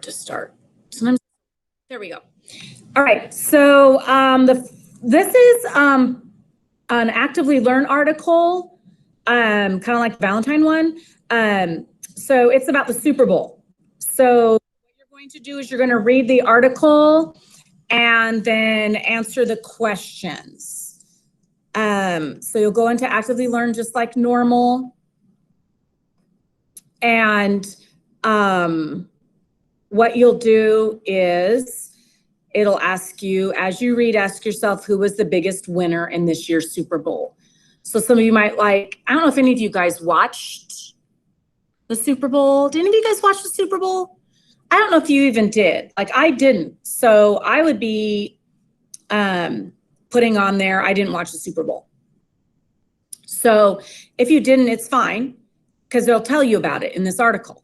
to start. Sometimes, there we go. All right, so this is an Actively Learn article, kind of like the Valentine one. So it's about the Super Bowl. So what you're going to do is you're going to read the article and then answer the questions. So you'll go into Actively Learn just like normal. And what you'll do is it'll ask you, as you read, ask yourself, who was the biggest winner in this year's Super Bowl? So some of you might I don't know if any of you guys watched the Super Bowl. Did any of you guys watch the Super Bowl? I don't know if you even did. I didn't. So I would be putting on there, I didn't watch the Super Bowl. So if you didn't, it's fine, because they'll tell you about it in this article.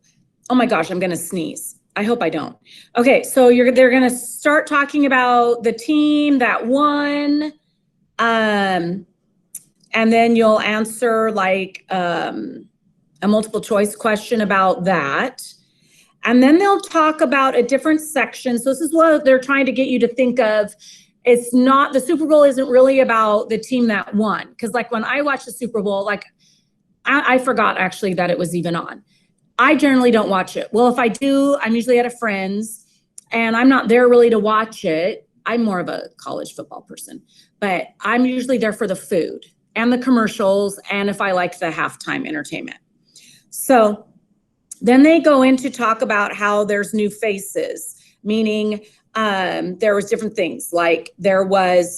Oh my gosh, I'm going to sneeze. I hope I don't. Okay, so they're going to start talking about the team that won, and then you'll answer a multiple choice question about that. And then they'll talk about a different section. So this is what they're trying to get you to think of. It's not, the Super Bowl isn't really about the team that won. Because when I watch the Super Bowl, I forgot actually that it was even on. I generally don't watch it. Well, if I do, I'm usually at a friend's and I'm not there really to watch it. I'm more of a college football person, but I'm usually there for the food and the commercials and if I like the halftime entertainment. So then they go in to talk about how there's new faces, meaning there was different things, there was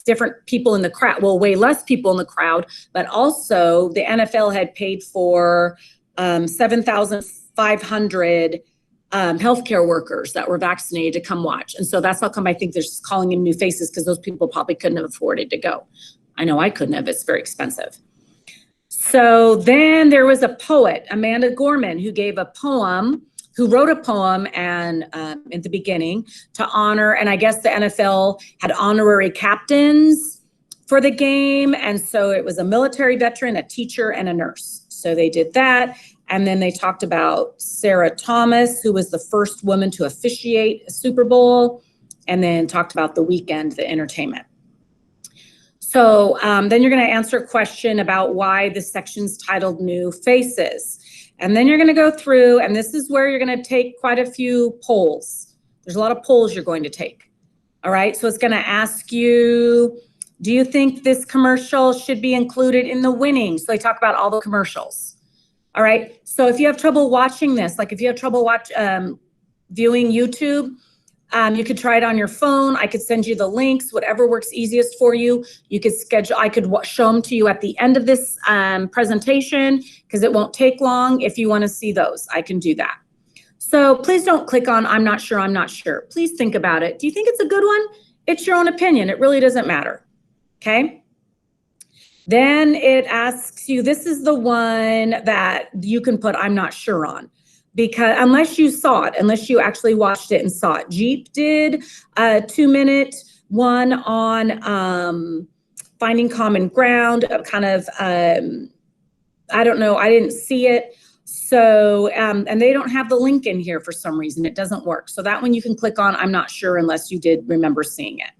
different people in the crowd, well, way less people in the crowd, but also the NFL had paid for 7,500 healthcare workers that were vaccinated to come watch. And so that's how come I think they're just calling them new faces, because those people probably couldn't have afforded to go. I know I couldn't have, it's very expensive. So then there was a poet, Amanda Gorman, who wrote a poem and at the beginning to honor, and I guess the NFL had honorary captains for the game. And so it was a military veteran, a teacher, and a nurse. So they did that. And then they talked about Sarah Thomas, who was the first woman to officiate a Super Bowl, and then talked about the weekend, the entertainment. So then you're going to answer a question about why this section's titled New Faces. And then you're going to go through, and this is where you're going to take quite a few polls. There's a lot of polls you're going to take. All right. So it's going to ask you, do you think this commercial should be included in the winning? So they talk about all the commercials. All right. So if you have trouble watching this, if you have trouble viewing YouTube, you could try it on your phone. I could send you the links, whatever works easiest for you. You could schedule, I could show them to you at the end of this presentation, because it won't take long. If you want to see those, I can do that. So please don't click on, I'm not sure, I'm not sure. Please think about it. Do you think it's a good one? It's your own opinion. It really doesn't matter. Okay. Then it asks you, this is the one that you can put I'm not sure on, because unless you saw it, unless you actually watched it and saw it. Jeep did a 2-minute one on finding common ground, I don't know, I didn't see it. So, and they don't have the link in here for some reason. It doesn't work. So that one you can click on I'm not sure unless you did remember seeing it.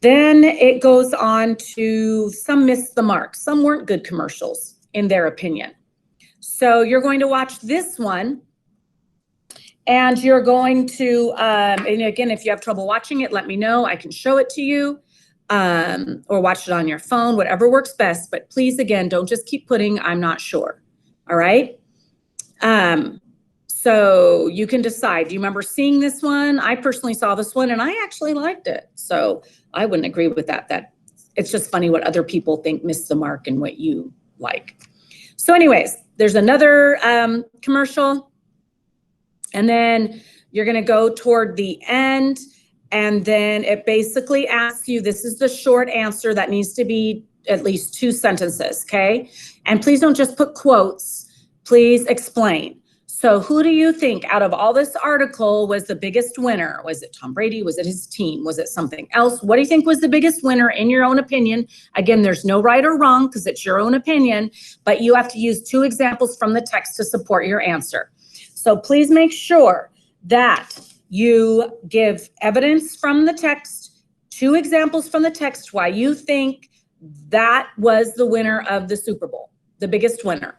Then it goes on to some missed the mark. Some weren't good commercials in their opinion. So you're going to watch this one and you're going to, and again, if you have trouble watching it, let me know. I can show it to you or watch it on your phone, whatever works best. But please, again, don't just keep putting I'm not sure. All right. So you can decide, do you remember seeing this one? I personally saw this one and I actually liked it. So I wouldn't agree with that. It's just funny what other people think missed the mark and what you like. So anyways, there's another commercial. And then you're going to go toward the end. And then it basically asks you, this is the short answer that needs to be at least 2 sentences. Okay. And please don't just put quotes. Please explain. So who do you think out of all this article was the biggest winner? Was it Tom Brady? Was it his team? Was it something else? What do you think was the biggest winner in your own opinion? Again, there's no right or wrong because it's your own opinion, but you have to use 2 examples from the text to support your answer. So please make sure that you give evidence from the text, 2 examples from the text why you think that was the winner of the Super Bowl, the biggest winner.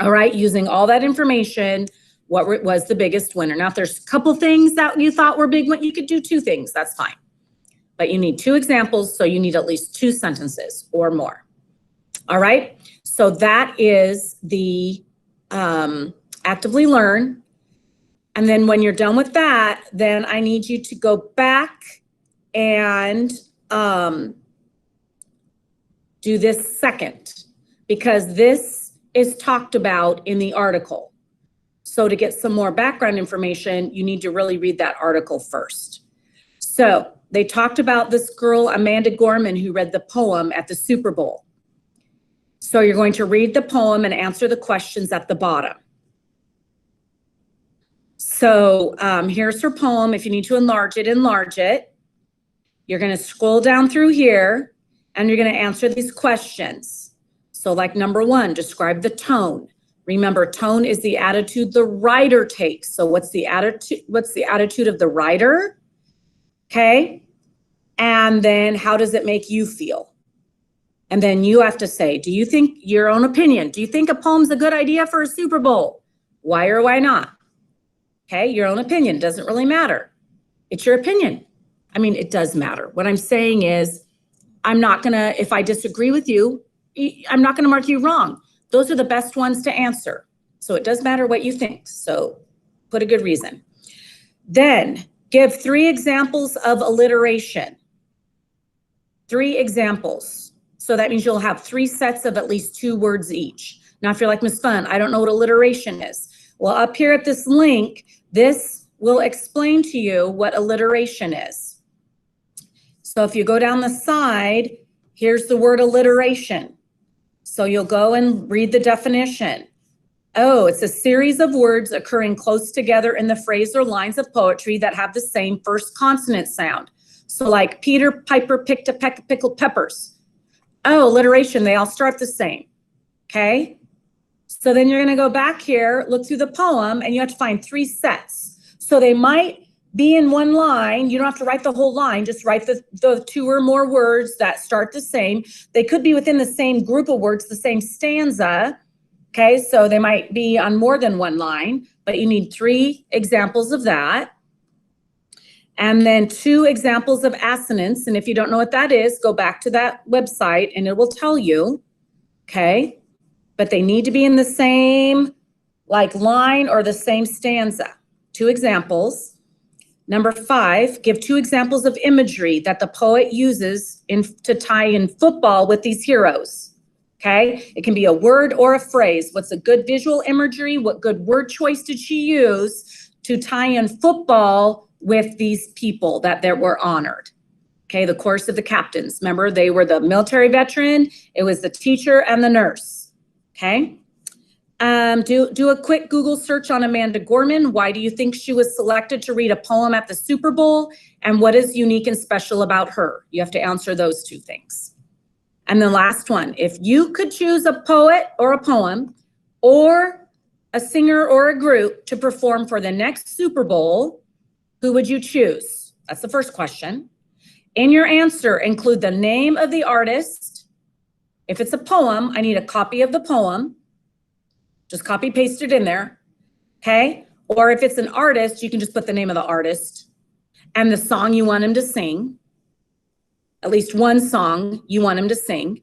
All right, using all that information, what was the biggest winner? Now, if there's a couple things that you thought were big, you could do 2 things, that's fine. But you need 2 examples, so you need at least 2 sentences or more. All right, so that is the actively learn. And then when you're done with that, then I need you to go back and do this second, because this is talked about in the article. So to get some more background information, you need to really read that article first. So they talked about this girl, Amanda Gorman, who read the poem at the Super Bowl. So you're going to read the poem and answer the questions at the bottom. So here's her poem. If you need to enlarge it, enlarge it. You're going to scroll down through here and you're going to answer these questions. So like number 1, describe the tone. Remember, tone is the attitude the writer takes. So what's the attitude? What's the attitude of the writer? Okay. And then how does it make you feel? And then you have to say, do you think, your own opinion, do you think a poem's a good idea for a Super Bowl? Why or why not? Okay, your own opinion doesn't really matter. It's your opinion. I mean, it does matter. What I'm saying is, I'm not gonna, if I disagree with you, I'm not gonna mark you wrong. Those are the best ones to answer. So it does matter what you think. So put a good reason. Then give 3 examples of alliteration. 3 examples. So that means you'll have 3 sets of at least 2 words each. Now, if you're like, Ms. Fun, I don't know what alliteration is. Well, up here at this link, this will explain to you what alliteration is. So if you go down the side, here's the word alliteration. So you'll go and read the definition. Oh, it's a series of words occurring close together in the phrase or lines of poetry that have the same first consonant sound. So like Peter Piper picked a peck of pickled peppers. Oh, alliteration, they all start the same, okay? So then you're gonna go back here, look through the poem, and you have to find 3 sets. So they might be in one line. You don't have to write the whole line, just write the 2 or more words that start the same. They could be within the same group of words, the same stanza, okay? So they might be on more than one line, but you need 3 examples of that. And then 2 examples of assonance. And if you don't know what that is, go back to that website and it will tell you, okay? But they need to be in the same like line or the same stanza. 2 examples. Number 5, give 2 examples of imagery that the poet uses to tie in football with these heroes. Okay, it can be a word or a phrase. What's a good visual imagery? What good word choice did she use to tie in football with these people that were honored? Okay, the chorus of the captains. Remember, they were the military veteran, it was the teacher and the nurse. Okay. Do a quick Google search on Amanda Gorman. Why do you think she was selected to read a poem at the Super Bowl? And what is unique and special about her? You have to answer those 2 things. And the last one, if you could choose a poet or a poem or a singer or a group to perform for the next Super Bowl, who would you choose? That's the first question. In your answer, include the name of the artist. If it's a poem, I need a copy of the poem. Just copy paste it in there, okay? Or if it's an artist, you can just put the name of the artist and the song you want him to sing. At least one song you want him to sing,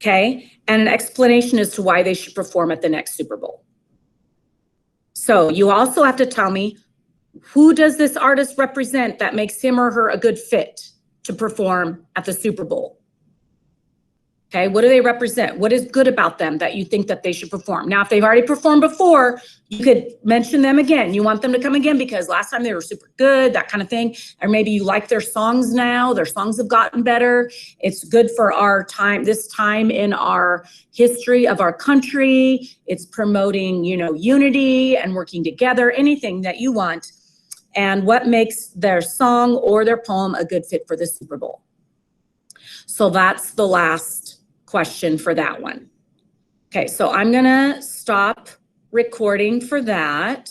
okay? And an explanation as to why they should perform at the next Super Bowl. So you also have to tell me, who does this artist represent that makes him or her a good fit to perform at the Super Bowl? Okay, what do they represent? What is good about them that you think that they should perform? Now, if they've already performed before, you could mention them again. You want them to come again because last time they were super good, that kind of thing. Or maybe you like their songs now, their songs have gotten better. It's good for our time, this time in our history of our country. It's promoting, you know, unity and working together, anything that you want. And what makes their song or their poem a good fit for the Super Bowl? So that's the last question for that one. Okay, so I'm gonna stop recording for that.